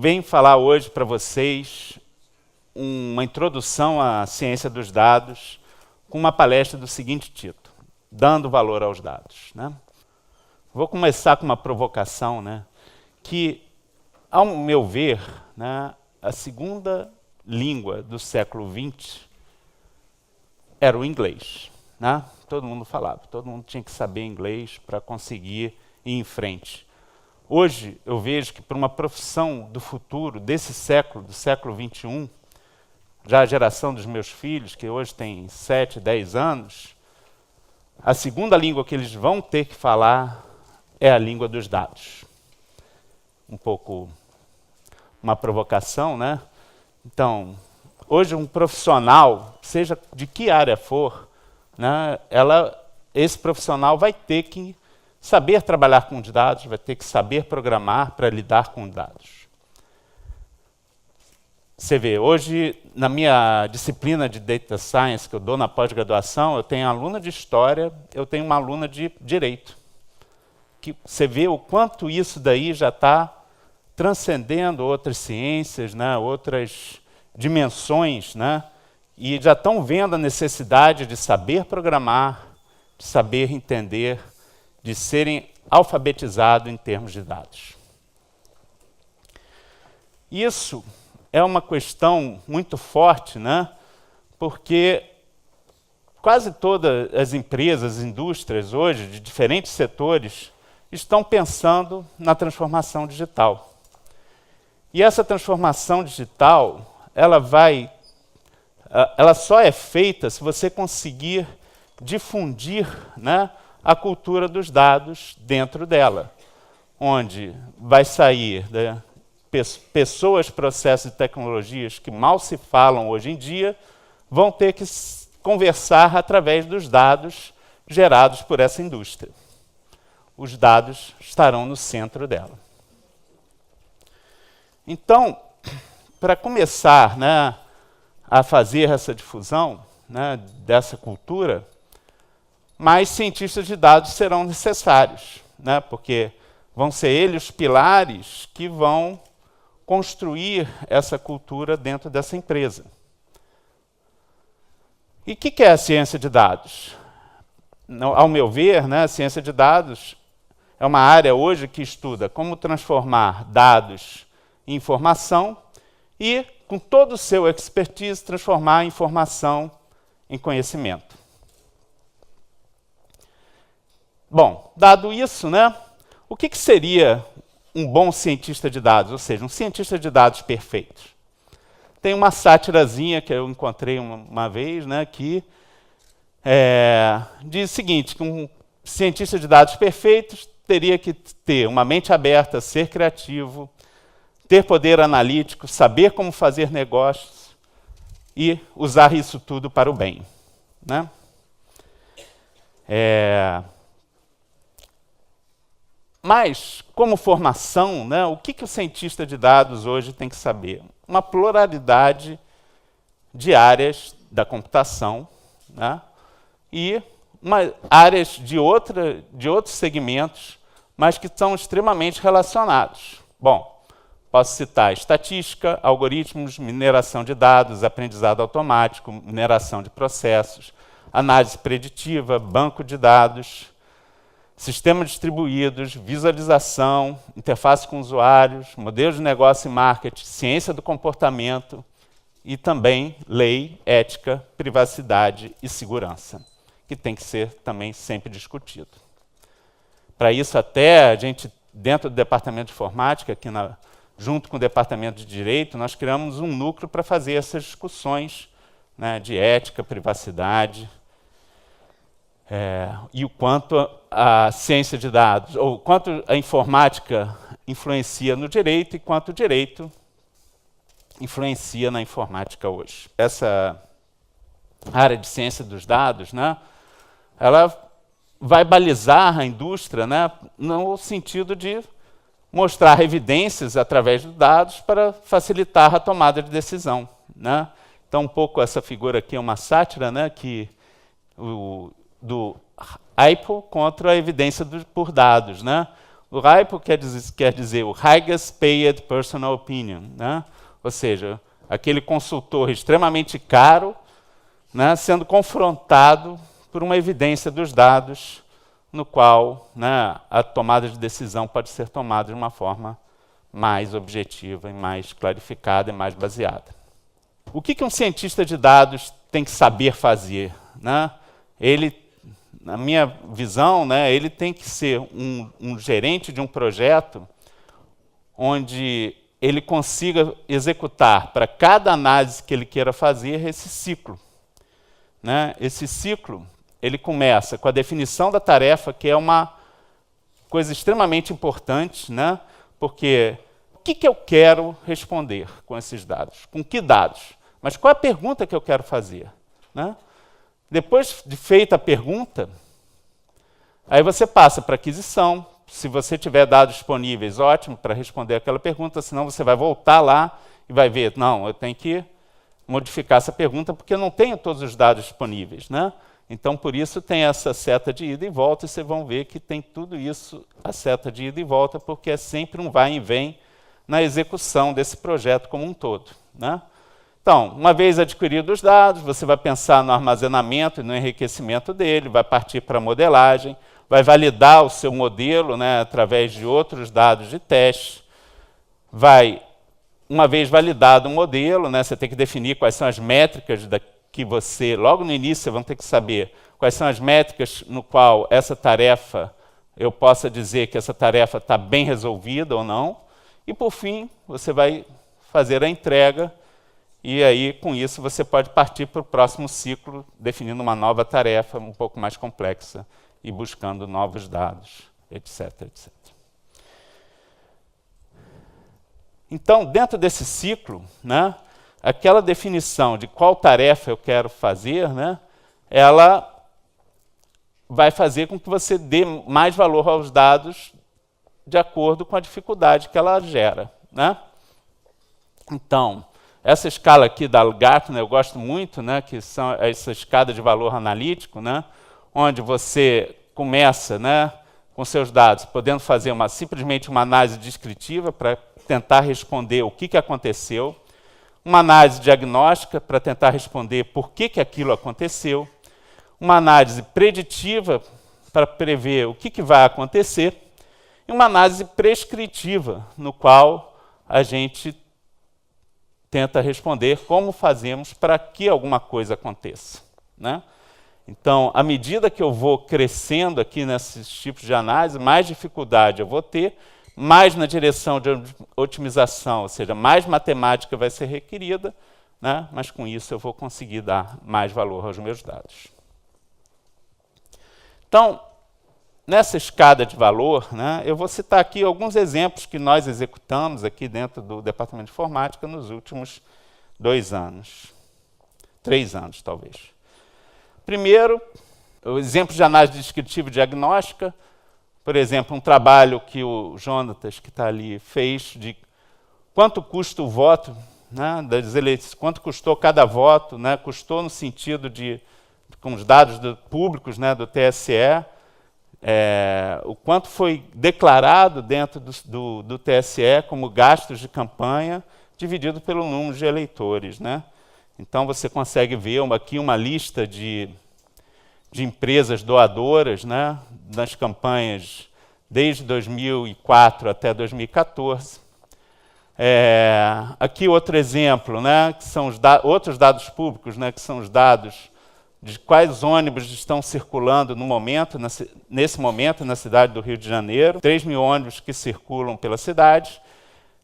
venho falar hoje para vocês uma introdução à ciência dos dados com uma palestra do seguinte título: Dando valor aos dados. Né? Vou começar com uma provocação, né? Que, ao meu ver, né, a segunda língua do século XX era o inglês. Né? Todo mundo falava, todo mundo tinha que saber inglês para conseguir ir em frente. Hoje, eu vejo que para uma profissão do futuro, desse século, do século XXI, já a geração dos meus filhos, que hoje tem 7, 10 anos, a segunda língua que eles vão ter que falar é a língua dos dados. Um pouco uma provocação, né? Então, hoje um profissional, seja de que área for, né, esse profissional vai ter que saber trabalhar com dados, vai ter que saber programar para lidar com dados. Você vê, hoje, na minha disciplina de Data Science, que eu dou na pós-graduação, eu tenho aluna de História, eu tenho uma aluna de Direito. Que você vê o quanto isso daí já está transcendendo outras ciências, né, outras dimensões, né, e já estão vendo a necessidade de saber programar, de saber entender, de serem alfabetizados em termos de dados. Isso é uma questão muito forte, né? Porque quase todas as empresas, as indústrias hoje, de diferentes setores, estão pensando na transformação digital. E essa transformação digital, ela só é feita se você conseguir difundir, né, a cultura dos dados dentro dela, onde vai sair, né, pessoas, processos e tecnologias que mal se falam hoje em dia, vão ter que conversar através dos dados gerados por essa indústria. Os dados estarão no centro dela. Então, para começar, né, a fazer essa difusão, né, dessa cultura, mais cientistas de dados serão necessários, né, porque vão ser eles os pilares que vão construir essa cultura dentro dessa empresa. E o que é a ciência de dados? Ao meu ver, né, a ciência de dados é uma área hoje que estuda como transformar dados em informação e, com todo o seu expertise, transformar a informação em conhecimento. Bom, dado isso, né, o que seria um bom cientista de dados, ou seja, um cientista de dados perfeito? Tem uma sátirazinha que eu encontrei uma vez, né, que diz o seguinte, que um cientista de dados perfeito teria que ter uma mente aberta, ser criativo, ter poder analítico, saber como fazer negócios e usar isso tudo para o bem. Né? Mas, como formação, né, o que o cientista de dados hoje tem que saber? Uma pluralidade de áreas da computação, né, e áreas de outros segmentos, mas que são extremamente relacionados. Bom, posso citar estatística, algoritmos, mineração de dados, aprendizado automático, mineração de processos, análise preditiva, banco de dados, sistemas distribuídos, visualização, interface com usuários, modelos de negócio e marketing, ciência do comportamento e também lei, ética, privacidade e segurança, que tem que ser também sempre discutido. Para isso, até a gente, dentro do departamento de informática, aqui junto com o departamento de direito, nós criamos um núcleo para fazer essas discussões, né, de ética, privacidade, e o quanto a ciência de dados, ou quanto a informática influencia no direito e quanto o direito influencia na informática hoje. Essa área de ciência dos dados, né, ela vai balizar a indústria, né, no sentido de mostrar evidências através dos dados para facilitar a tomada de decisão. Né? Então, um pouco essa figura aqui é uma sátira, né, do Apple contra a evidência por dados, né? O HIPO quer dizer o Highest Paid Personal Opinion, né? Ou seja, aquele consultor extremamente caro, né, sendo confrontado por uma evidência dos dados, no qual, né, a tomada de decisão pode ser tomada de uma forma mais objetiva e mais clarificada e mais baseada. O que um cientista de dados tem que saber fazer, né? Ele, na minha visão, né, ele tem que ser um gerente de um projeto onde ele consiga executar para cada análise que ele queira fazer esse ciclo, né? Esse ciclo ele começa com a definição da tarefa, que é uma coisa extremamente importante, né? Porque o que eu quero responder com esses dados? Com que dados? Mas qual é a pergunta que eu quero fazer, né? Depois de feita a pergunta, aí você passa para aquisição. Se você tiver dados disponíveis, ótimo, para responder aquela pergunta, senão você vai voltar lá e vai ver, não, eu tenho que modificar essa pergunta porque eu não tenho todos os dados disponíveis, né? Então, por isso, tem essa seta de ida e volta, e vocês vão ver que tem tudo isso, a seta de ida e volta, porque é sempre um vai e vem na execução desse projeto como um todo, né? Então, uma vez adquiridos os dados, você vai pensar no armazenamento e no enriquecimento dele, vai partir para a modelagem, vai validar o seu modelo, né, através de outros dados de teste, uma vez validado o modelo, né, você tem que definir quais são as métricas que você, logo no início, você vai ter que saber quais são as métricas no qual essa tarefa, eu possa dizer que essa tarefa está bem resolvida ou não, e por fim, você vai fazer a entrega, e aí, com isso, você pode partir para o próximo ciclo, definindo uma nova tarefa um pouco mais complexa e buscando novos dados, etc, etc. Então, dentro desse ciclo, né, aquela definição de qual tarefa eu quero fazer, né, ela vai fazer com que você dê mais valor aos dados de acordo com a dificuldade que ela gera, né? Então, essa escala aqui da Gartner eu gosto muito, né, que são essa escada de valor analítico, né, onde você começa, né, com seus dados, podendo fazer simplesmente uma análise descritiva para tentar responder o que aconteceu, uma análise diagnóstica para tentar responder por que aquilo aconteceu, uma análise preditiva para prever o que vai acontecer, e uma análise prescritiva, no qual a gente tenta responder como fazemos para que alguma coisa aconteça, né? Então, à medida que eu vou crescendo aqui nesses tipos de análise, mais dificuldade eu vou ter, mais na direção de otimização, ou seja, mais matemática vai ser requerida, né? Mas com isso eu vou conseguir dar mais valor aos meus dados. Então, nessa escada de valor, né, eu vou citar aqui alguns exemplos que nós executamos aqui dentro do Departamento de Informática nos últimos 2 anos. 3 anos, talvez. Primeiro, o exemplo de análise descritiva e diagnóstica. Por exemplo, um trabalho que o Jonatas, que está ali, fez de quanto custa o voto, né, das eleições, quanto custou cada voto, né, custou no sentido com os dados públicos, né, do TSE, o quanto foi declarado dentro do TSE como gastos de campanha, dividido pelo número de eleitores, né? Então, você consegue ver aqui uma lista de empresas doadoras, né, nas campanhas desde 2004 até 2014. Aqui outro exemplo, né, que são outros dados públicos, né, que são os dados de quais ônibus estão circulando nesse momento na cidade do Rio de Janeiro, 3.000 ônibus que circulam pela cidade,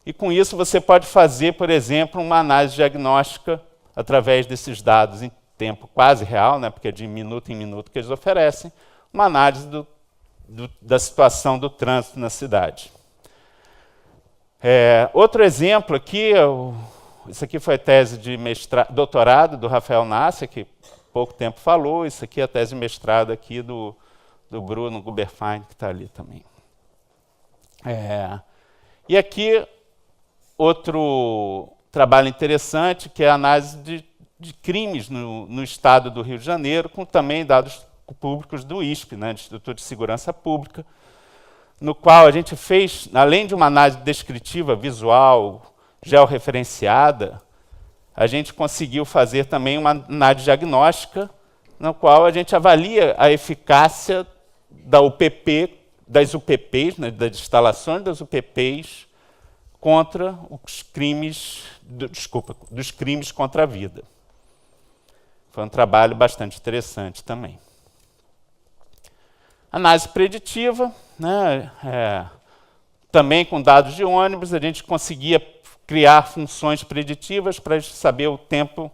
e com isso você pode fazer, por exemplo, uma análise diagnóstica através desses dados em tempo quase real, né, porque é de minuto em minuto que eles oferecem, uma análise da situação do trânsito na cidade. Outro exemplo aqui, isso aqui foi a tese de doutorado do Rafael Nasser, que pouco tempo falou, isso aqui é a tese de mestrado aqui do Bruno Guberfein, que está ali também. E aqui, outro trabalho interessante, que é a análise de crimes no estado do Rio de Janeiro, com também dados públicos do ISP, né, do Instituto de Segurança Pública, no qual a gente fez, além de uma análise descritiva, visual, georreferenciada, a gente conseguiu fazer também uma análise diagnóstica, no qual a gente avalia a eficácia da UPP, das UPPs, né, das instalações das UPPs, contra os crimes, dos crimes contra a vida. Foi um trabalho bastante interessante também. Análise preditiva, né, também com dados de ônibus, a gente conseguia criar funções preditivas para saber o tempo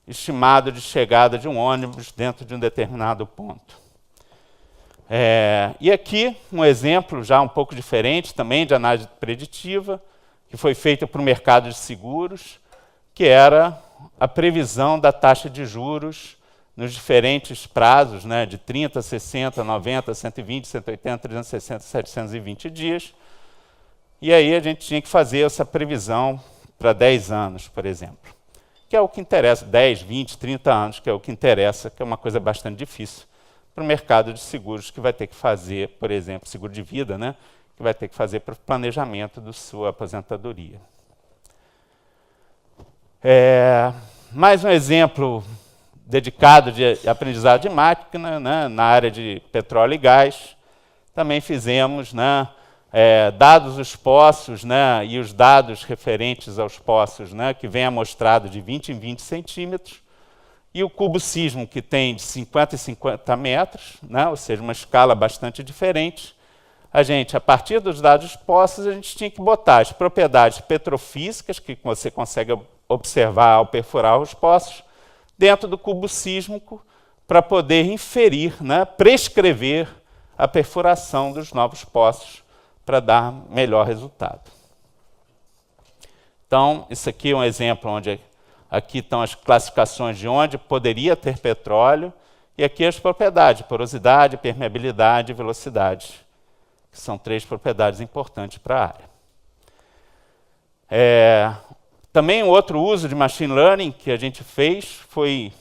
estimado de chegada de um ônibus dentro de um determinado ponto. E aqui um exemplo já um pouco diferente também de análise preditiva, que foi feita para o mercado de seguros, que era a previsão da taxa de juros nos diferentes prazos, né, de 30, 60, 90, 120, 180, 360, 720 dias. E aí a gente tinha que fazer essa previsão para 10 anos, por exemplo, que é o que interessa, 10, 20, 30 anos, que é o que interessa, que é uma coisa bastante difícil para o mercado de seguros, que vai ter que fazer, por exemplo, seguro de vida, né, que vai ter que fazer para o planejamento da sua aposentadoria. Mais um exemplo dedicado de aprendizado de máquina, né, na área de petróleo e gás. Também fizemos, né, dados os poços, né, e os dados referentes aos poços, né, que vem amostrado de 20 em 20 centímetros, e o cubo sísmico, que tem de 50 em 50 metros, né, ou seja, uma escala bastante diferente. A partir dos dados poços, a gente tinha que botar as propriedades petrofísicas, que você consegue observar ao perfurar os poços, dentro do cubo sísmico, para poder inferir, né, prescrever a perfuração dos novos poços para dar melhor resultado. Então, isso aqui é um exemplo onde aqui estão as classificações de onde poderia ter petróleo, e aqui as propriedades, porosidade, permeabilidade e velocidade, que são 3 propriedades importantes para a área. Também outro uso de machine learning que a gente fez foi,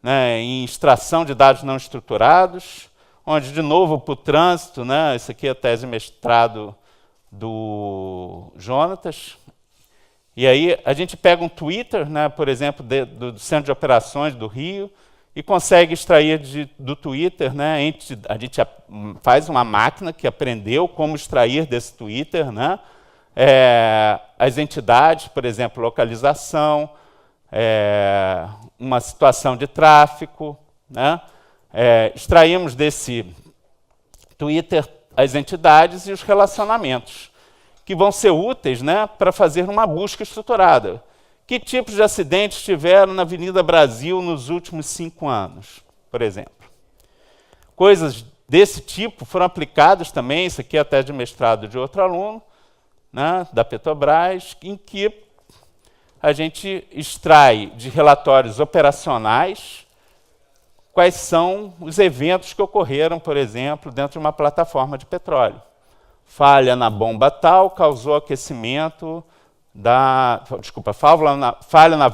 né, em extração de dados não estruturados, onde, de novo, para o trânsito, né, isso aqui é a tese de mestrado do Jonatas, e aí a gente pega um Twitter, né, por exemplo, do Centro de Operações do Rio, e consegue extrair do Twitter, né, a gente faz uma máquina que aprendeu como extrair desse Twitter, né, as entidades, por exemplo, localização, uma situação de tráfego, né, extraímos desse Twitter as entidades e os relacionamentos, que vão ser úteis, né, para fazer uma busca estruturada. Que tipos de acidentes tiveram na Avenida Brasil nos últimos 5 anos, por exemplo? Coisas desse tipo foram aplicadas também, isso aqui é a tese de mestrado de outro aluno, né, da Petrobras, em que a gente extrai de relatórios operacionais quais são os eventos que ocorreram, por exemplo, dentro de uma plataforma de petróleo. Falha na bomba tal causou aquecimento falha na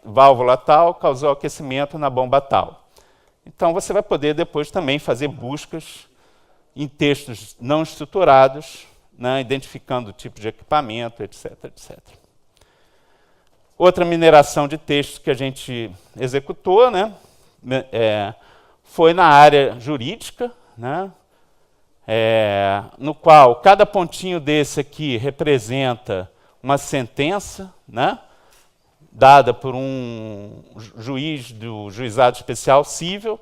válvula tal causou aquecimento na bomba tal. Então, você vai poder depois também fazer buscas em textos não estruturados, né, identificando o tipo de equipamento, etc, etc. Outra mineração de textos que a gente executou, né, foi na área jurídica, né, no qual cada pontinho desse aqui representa uma sentença, né, dada por um juiz do Juizado Especial Cível.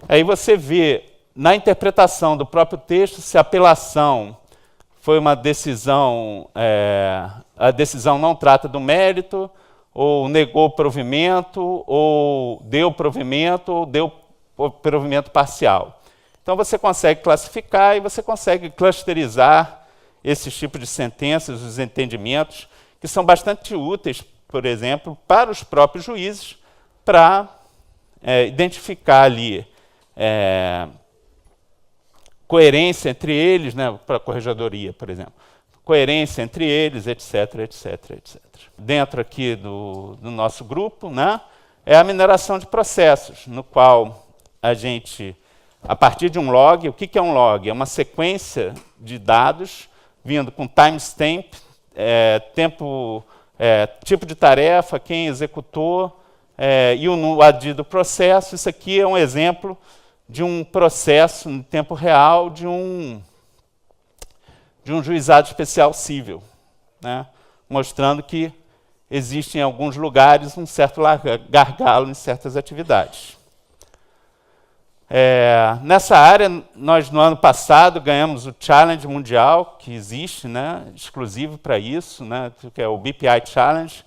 Aí você vê, na interpretação do próprio texto, se a apelação foi uma decisão, a decisão não trata do mérito, ou negou provimento, ou deu provimento parcial. Então você consegue classificar e você consegue clusterizar esses tipos de sentenças, os entendimentos, que são bastante úteis, por exemplo, para os próprios juízes, para identificar ali coerência entre eles, né, para a corregedoria, por exemplo, coerência entre eles, etc, etc, etc. Dentro aqui do nosso grupo, né, é a mineração de processos, no qual a gente a partir de um log. O que é um log? É uma sequência de dados vindo com timestamp, tipo de tarefa, quem executou e o ID do processo. Isso aqui é um exemplo de um processo em tempo real de um juizado especial civil, né? Mostrando que existe em alguns lugares um certo gargalo em certas atividades. Nessa área, nós no ano passado ganhamos o Challenge Mundial, que existe, né, exclusivo para isso, né, que é o BPI Challenge.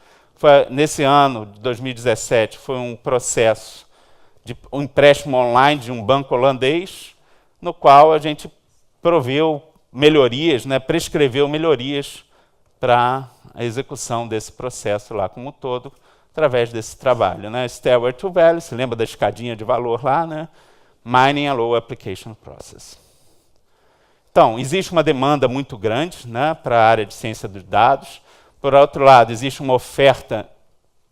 Nesse ano, de 2017, foi um processo de um empréstimo online de um banco holandês, no qual a gente proveu melhorias, né, prescreveu melhorias para a execução desse processo lá como um todo, através desse trabalho, né? Stairway to Value, se lembra da escadinha de valor lá, né? Mining a Low Application Process. Então, existe uma demanda muito grande, né, para a área de ciência dos dados. Por outro lado, existe uma oferta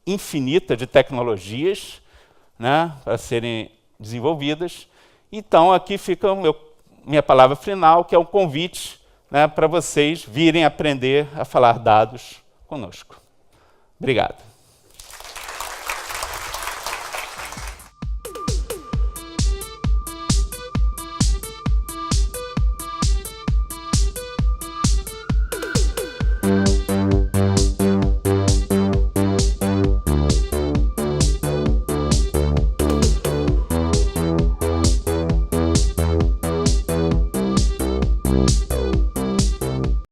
infinita de tecnologias, né, para serem desenvolvidas. Então, aqui fica minha palavra final, que é um convite, né, para vocês virem aprender a falar dados conosco. Obrigado.